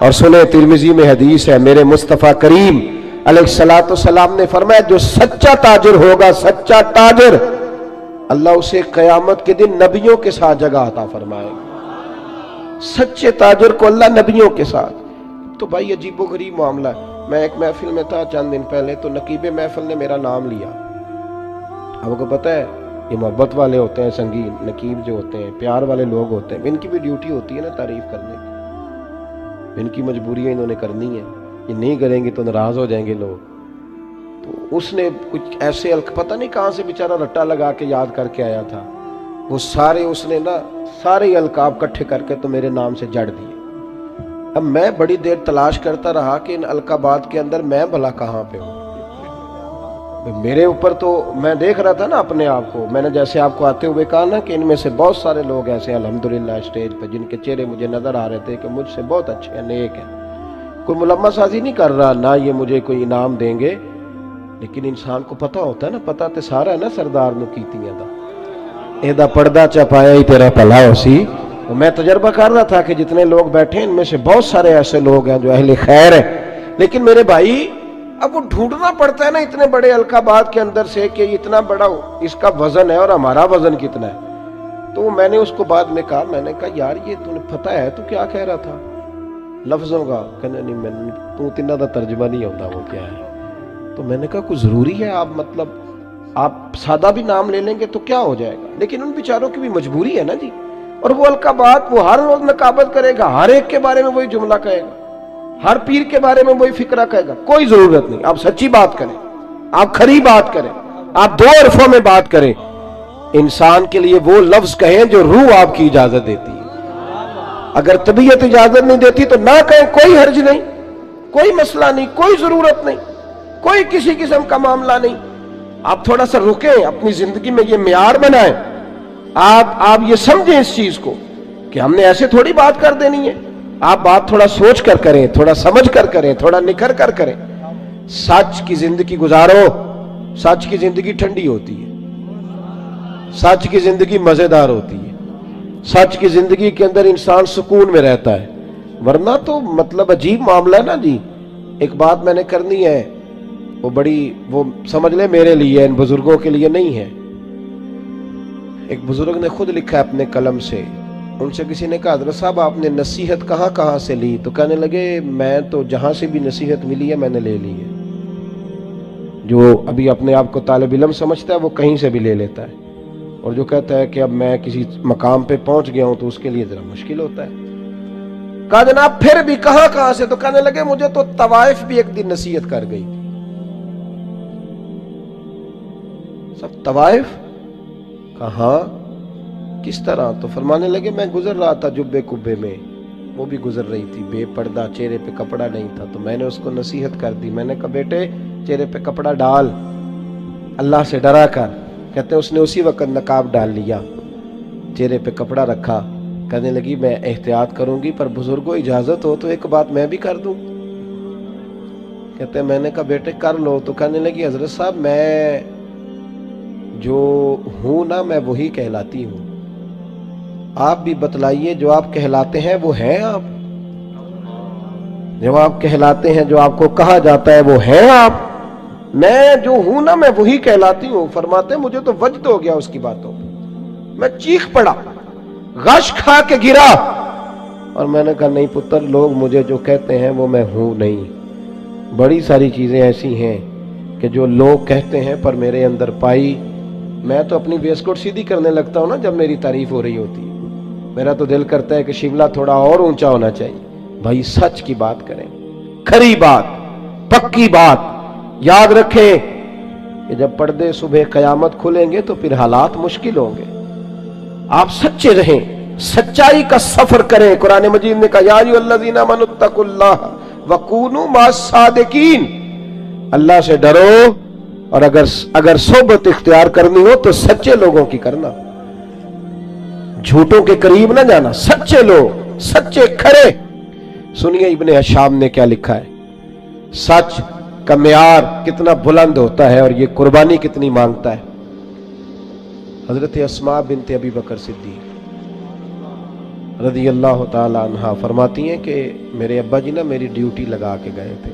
اور سنے ترمذی میں حدیث ہے، میرے مصطفیٰ کریم علیہ السلام نے فرمایا جو سچا تاجر ہوگا، سچا تاجر، اللہ اسے قیامت کے دن نبیوں کے ساتھ جگہ عطا فرمائے گا۔ سچے تاجر کو اللہ نبیوں کے ساتھ۔ تو بھائی عجیب و غریب معاملہ ہے۔ میں ایک محفل میں تھا چند دن پہلے، تو نقیب محفل نے میرا نام لیا۔ آپ کو پتہ ہے یہ محبت والے ہوتے ہیں، سنگین نقیب جو ہوتے ہیں، پیار والے لوگ ہوتے ہیں، ان کی بھی ڈیوٹی ہوتی ہے نا تعریف کرنے کی، ان کی مجبوری ہے، انہوں نے کرنی ہے، یہ نہیں کریں گے تو ناراض ہو جائیں گے لوگ۔ تو اس نے کچھ ایسے پتہ نہیں کہاں سے بیچارہ رٹا لگا کے یاد کر کے آیا تھا، وہ سارے اس نے نا سارے القاب کٹھے کر کے تو میرے نام سے جڑ دیے۔ اب میں بڑی دیر تلاش کرتا رہا کہ ان القابات کے اندر میں بھلا کہاں پہ ہوں۔ میرے اوپر تو میں دیکھ رہا تھا نا اپنے آپ کو، میں نے جیسے آپ کو آتے ہوئے کہا نا کہ ان میں سے بہت سارے لوگ ایسے الحمدللہ اسٹیج پہ جن کے چہرے مجھے نظر آ رہے تھے کہ مجھ سے بہت اچھے ہیں، نیک ہیں، کوئی ملمہ سازی نہیں کر رہا، نہ یہ مجھے کوئی انعام دیں گے، لیکن انسان کو پتہ ہوتا ہے نا، پتہ تے سارا ہے نا سردار نو کیتیاں دا ایدہ پردہ چپایا ہی تیرا پلا ہو سی۔ میں تجربہ کر رہا تھا کہ جتنے لوگ بیٹھے ہیں ان میں سے بہت سارے ایسے لوگ ہیں جو اہل خیر ہیں، لیکن میرے بھائی اب وہ ڈھونڈنا پڑتا ہے نا اتنے بڑے القابات کے اندر سے کہ اتنا بڑا اس کا وزن ہے اور ہمارا وزن کتنا ہے۔ تو میں نے اس کو بعد میں کہا، میں نے کہا یار یہ تمہیں پتہ ہے تو کیا کہہ رہا تھا لفظوں کا؟ کہنے نہیں میں تو تینہ دا ترجمہ نہیں ہوتا وہ کیا ہے۔ تو میں نے کہا کوئی ضروری ہے آپ مطلب آپ سادہ بھی نام لے لیں گے تو کیا ہو جائے گا، لیکن ان بیچاروں کی بھی مجبوری ہے نا جی، اور وہ القابات وہ ہر روز نقابت کرے گا، ہر ایک کے بارے میں وہی جملہ کہے گا، ہر پیر کے بارے میں وہی فکرہ کہے گا، کوئی ضرورت نہیں۔ آپ سچی بات کریں، آپ کھری بات کریں، آپ دو حرفوں میں بات کریں، انسان کے لیے وہ لفظ کہیں جو روح آپ کی اجازت دیتی ہے۔ اگر طبیعت اجازت نہیں دیتی تو نہ کہیں، کوئی حرج نہیں، کوئی مسئلہ نہیں، کوئی ضرورت نہیں، کوئی کسی قسم کا معاملہ نہیں۔ آپ تھوڑا سا رکیں، اپنی زندگی میں یہ معیار بنائیں، آپ یہ سمجھیں اس چیز کو کہ ہم نے ایسے تھوڑی بات کر دینی ہے۔ آپ بات تھوڑا سوچ کر کریں، تھوڑا سمجھ کر کریں، تھوڑا نکھر کر کریں۔ سچ کی زندگی گزارو، سچ کی زندگی ٹھنڈی ہوتی ہے، سچ کی زندگی مزیدار ہوتی ہے، سچ کی زندگی کے اندر انسان سکون میں رہتا ہے، ورنہ تو مطلب عجیب معاملہ ہے نا جی۔ ایک بات میں نے کرنی ہے، وہ سمجھ لیں میرے لیے، ان بزرگوں کے لیے نہیں ہے۔ ایک بزرگ نے خود لکھا ہے اپنے قلم سے، ان سے کسی نے کہا حضرت صاحب آپ نے نصیحت کہاں کہاں سے لی؟ تو کہنے لگے میں تو جہاں سے بھی نصیحت ملی ہے میں نے لے لی ہے۔ جو ابھی اپنے آپ کو طالب علم سمجھتا ہے وہ کہیں سے بھی لے لیتا ہے، اور جو کہتا ہے کہ اب میں کسی مقام پہ پہنچ گیا ہوں تو اس کے لیے ذرا مشکل ہوتا ہے۔ کہا جناب پھر بھی کہاں کہاں سے؟ تو کہنے لگے مجھے تو طوائف بھی ایک دن نصیحت کر گئی تھی۔ سب طوائف؟ کہاں کس طرح؟ تو فرمانے لگے میں گزر رہا تھا جبے کبے میں، وہ بھی گزر رہی تھی، بے پردہ، چہرے پہ کپڑا نہیں تھا، تو میں نے اس کو نصیحت کر دی، میں نے کہا بیٹے چہرے پہ کپڑا ڈال، اللہ سے ڈرا کر۔ کہتے ہیں اس نے اسی وقت نقاب ڈال لیا، چہرے پہ کپڑا رکھا، کہنے لگی میں احتیاط کروں گی پر بزرگوں اجازت ہو تو ایک بات میں بھی کر دوں؟ کہتے ہیں میں نے کہا بیٹے کر لو۔ تو کہنے لگی حضرت صاحب میں جو ہوں نا میں وہی کہلاتی ہوں، آپ بھی بتلائیے جو آپ کہلاتے ہیں وہ ہیں آپ؟ جو آپ کہلاتے ہیں، جو آپ کو کہا جاتا ہے وہ ہیں آپ؟ میں جو ہوں نا میں وہی کہلاتی ہوں۔ فرماتے ہیں مجھے تو وجد ہو گیا اس کی باتوں، میں چیخ پڑا، غش کھا کے گرا، اور میں نے کہا نہیں پتر، لوگ مجھے جو کہتے ہیں وہ میں ہوں نہیں۔ بڑی ساری چیزیں ایسی ہیں کہ جو لوگ کہتے ہیں پر میرے اندر پائی، میں تو اپنی ویسکوٹ سیدھی کرنے لگتا ہوں نا جب میری تعریف ہو رہی ہوتی ہے، میرا تو دل کرتا ہے کہ شملہ تھوڑا اور اونچا ہونا چاہیے۔ بھائی سچ کی بات کریں، کھری بات، پکی بات۔ یاد رکھیں کہ جب پردے صبح قیامت کھلیں گے تو پھر حالات مشکل ہوں گے۔ آپ سچے رہیں، سچائی کا سفر کریں۔ قرآن مجید نے کہا یا ایھا الذین آمنوا اتقوا اللہ وکونوا مع الصادقین، اللہ سے ڈرو، اور اگر صحبت اختیار کرنی ہو تو سچے لوگوں کی کرنا، جھوٹوں کے قریب نہ جانا، سچے لوگ، سچے کھڑے۔ سنیے ابن ہشام نے کیا لکھا ہے، سچ کا معیار کتنا بلند ہوتا ہے اور یہ قربانی کتنی مانگتا ہے۔ حضرت اسماء بنت ابی بکر صدیق رضی اللہ تعالی عنہا فرماتی ہیں کہ میرے ابا جی نا میری ڈیوٹی لگا کے گئے تھے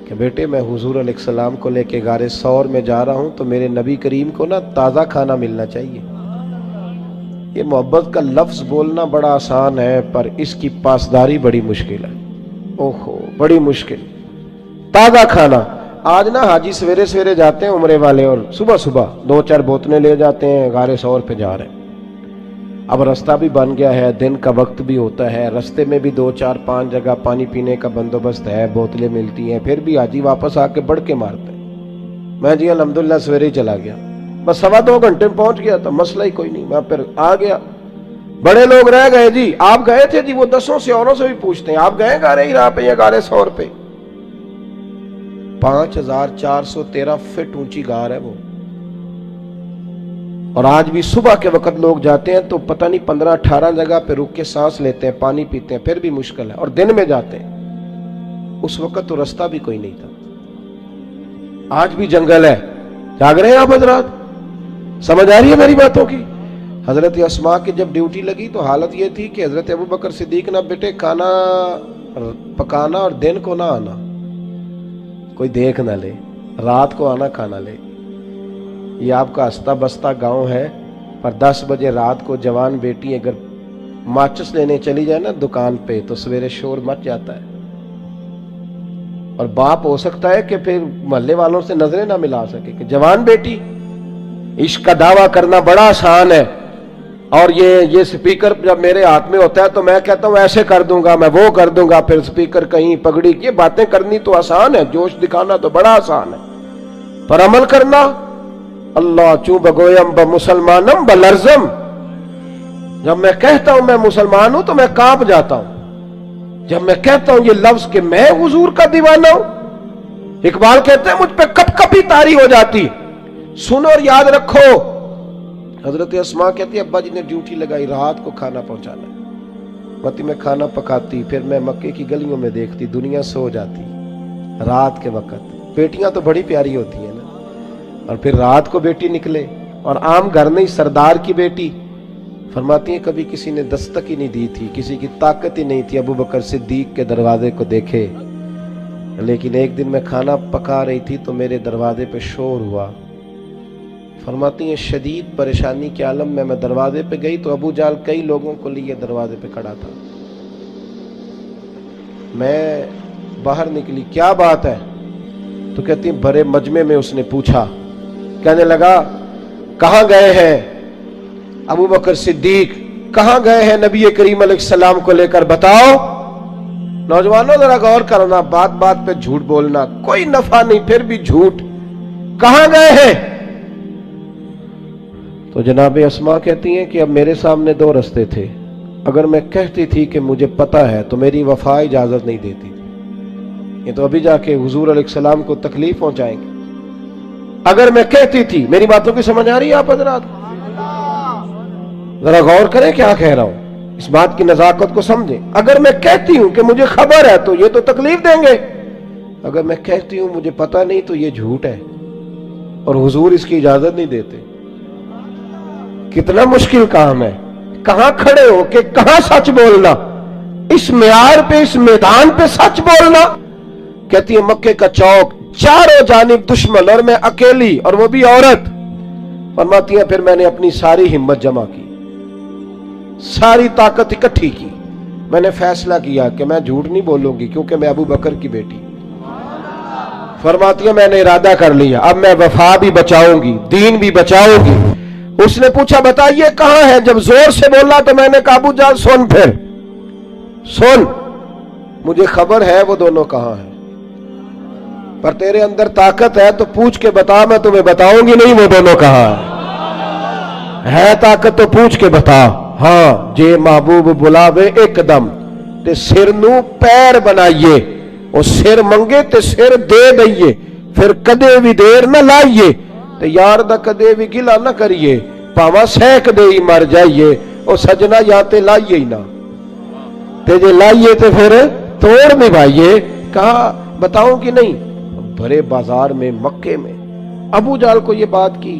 کہ بیٹے میں حضور علیہ السلام کو لے کے غار ثور میں جا رہا ہوں تو میرے نبی کریم کو نا تازہ کھانا ملنا چاہیے۔ یہ محبت کا لفظ بولنا بڑا آسان ہے پر اس کی پاسداری بڑی مشکل ہے۔ اوہو بڑی مشکل۔ تازہ کھانا، آج نا حاجی سویرے سویرے جاتے ہیں عمرے والے اور صبح صبح 2-4 بوتلیں لے جاتے ہیں، غار ثور پہ جا رہے ہیں۔ اب رستہ بھی بن گیا ہے، دن کا وقت بھی ہوتا ہے، رستے میں بھی 2-4-5 جگہ پانی پینے کا بندوبست ہے، بوتلیں ملتی ہیں، پھر بھی حاجی واپس آ کے بڑھ کے مارتے ہیں۔ میں جی الحمدللہ سویرے ہی چلا گیا، بس 2.25 گھنٹے میں پہنچ گیا تھا، مسئلہ ہی کوئی نہیں، میں پھر آ گیا۔ بڑے لوگ رہ گئے جی، آپ گئے تھے جی، وہ 10 سے اوروں سے بھی پوچھتے ہیں آپ گئے غار ہرا پہ یا غار ثور پہ؟ 5413 فٹ اونچی غار ہے وہ، اور آج بھی صبح کے وقت لوگ جاتے ہیں تو پتہ نہیں 15-18 جگہ پہ رک کے سانس لیتے ہیں، پانی پیتے ہیں، پھر بھی مشکل ہے، اور دن میں جاتے ہیں۔ اس وقت تو رستہ بھی کوئی نہیں تھا، آج بھی جنگل ہے۔ جاگ رہے ہیں آپ حضرات؟ سمجھ آ رہی ہے میری باتوں کی؟ حضرت اسماء کی جب ڈیوٹی لگی تو حالت یہ تھی کہ حضرت ابوبکر صدیق نہ بیٹے کھانا پکانا اور دن کو نہ آنا، کوئی دیکھ نہ لے، رات کو آنا کھانا لے۔ یہ آپ کا ہستا بستہ گاؤں ہے، پر 10 بجے رات کو جوان بیٹی اگر ماچس لینے چلی جائے نا دکان پہ تو سویرے شور مچ جاتا ہے، اور باپ ہو سکتا ہے کہ پھر محلے والوں سے نظریں نہ ملا سکے کہ جوان بیٹی۔ عشق کا دعویٰ کرنا بڑا آسان ہے، اور یہ سپیکر جب میرے ہاتھ میں ہوتا ہے تو میں کہتا ہوں ایسے کر دوں گا، میں وہ کر دوں گا، پھر سپیکر کہیں پگڑی، یہ باتیں کرنی تو آسان ہے، جوش دکھانا تو بڑا آسان ہے، پر عمل کرنا اللہ چوں بگویم بمسلمانم بلرزم۔ جب میں کہتا ہوں میں مسلمان ہوں تو میں کانپ جاتا ہوں، جب میں کہتا ہوں یہ لفظ کہ میں حضور کا دیوانہ ہوں۔ اقبال کہتے ہیں مجھ پہ کپ کپی طاری ہو جاتی۔ سنو اور یاد رکھو، حضرت اسماء کہتی ہے ابا جی نے ڈیوٹی لگائی رات کو کھانا پہنچانا ہے، متی میں کھانا پکاتی، پھر میں مکے کی گلیوں میں دیکھتی دنیا سو جاتی رات کے وقت۔ بیٹیاں تو بڑی پیاری ہوتی ہیں نا، اور پھر رات کو بیٹی نکلے، اور عام گھر نہیں، سردار کی بیٹی۔ فرماتی ہیں کبھی کسی نے دستک ہی نہیں دی تھی، کسی کی طاقت ہی نہیں تھی ابوبکر صدیق کے دروازے کو دیکھے، لیکن ایک دن میں کھانا پکا رہی تھی تو میرے دروازے پہ شور ہوا۔ فرماتی ہیں شدید پریشانی کے عالم میں دروازے پہ گئی تو ابو جال کئی لوگوں کو لیے دروازے پہ کھڑا تھا۔ میں باہر نکلی، کیا بات ہے؟ تو کہتی ہیں بڑے مجمع میں اس نے پوچھا، کہنے لگا کہاں گئے ہیں ابوبکر صدیق، کہاں گئے ہیں نبی کریم علیہ السلام کو لے کر، بتاؤ۔ نوجوانوں ذرا غور کرنا، بات بات پہ جھوٹ بولنا کوئی نفع نہیں، پھر بھی جھوٹ، کہاں گئے ہیں؟ تو جناب اسماء کہتی ہیں کہ اب میرے سامنے 2 رستے تھے، اگر میں کہتی تھی کہ مجھے پتہ ہے تو میری وفا اجازت نہیں دیتی تھی، یہ تو ابھی جا کے حضور علیہ السلام کو تکلیف پہنچائیں گے۔ اگر میں کہتی تھی، میری باتوں کی سمجھ آ رہی ہے آپ حضرات؟ ذرا غور کریں کیا کہہ رہا ہوں، اس بات کی نزاکت کو سمجھیں۔ اگر میں کہتی ہوں کہ مجھے خبر ہے تو یہ تو تکلیف دیں گے، اگر میں کہتی ہوں مجھے پتہ نہیں تو یہ جھوٹ ہے، اور حضور اس کی اجازت نہیں دیتے۔ کتنا مشکل کام ہے، کہاں کھڑے ہو کہ کہاں سچ بولنا، اس معیار پہ، اس میدان پہ سچ بولنا۔ کہتی ہے مکے کا چوک، چاروں جانب دشمن اور میں اکیلی، اور وہ بھی عورت۔ فرماتی ہیں پھر میں نے اپنی ساری ہمت جمع کی، ساری طاقت اکٹھی کی، میں نے فیصلہ کیا کہ میں جھوٹ نہیں بولوں گی کیونکہ میں ابو بکر کی بیٹی۔ فرماتی ہیں میں نے ارادہ کر لیا، اب میں وفا بھی بچاؤں گی، دین بھی بچاؤں گی۔ اس نے پوچھا بتائیے کہاں ہے، جب زور سے بولا تو میں نے کہا ابو جان سن، پھر سن، مجھے خبر ہے وہ دونوں کہاں ہیں، پر تیرے اندر طاقت ہے تو پوچھ کے بتا، میں تمہیں بتاؤں گی نہیں وہ دونوں کہاں ہے طاقت تو پوچھ کے بتا۔ ہاں جے محبوب بلاوے ایک دم تے سر نو پیر بنائیے، وہ سر منگے تے سر دے دئیے، پھر کدے بھی دیر نہ لائیے تے یار دا کدے بھی گلا نہ کریے، پاواں سینک دے ہی مر جائیے، او سجنا یا تے لائیے ہی نہ، تے جے لائیے تے پھر توڑ نبھائیے۔ کہا بتاؤں کہ نہیں؟ بھرے بازار میں، مکے میں ابو جال کو یہ بات کی۔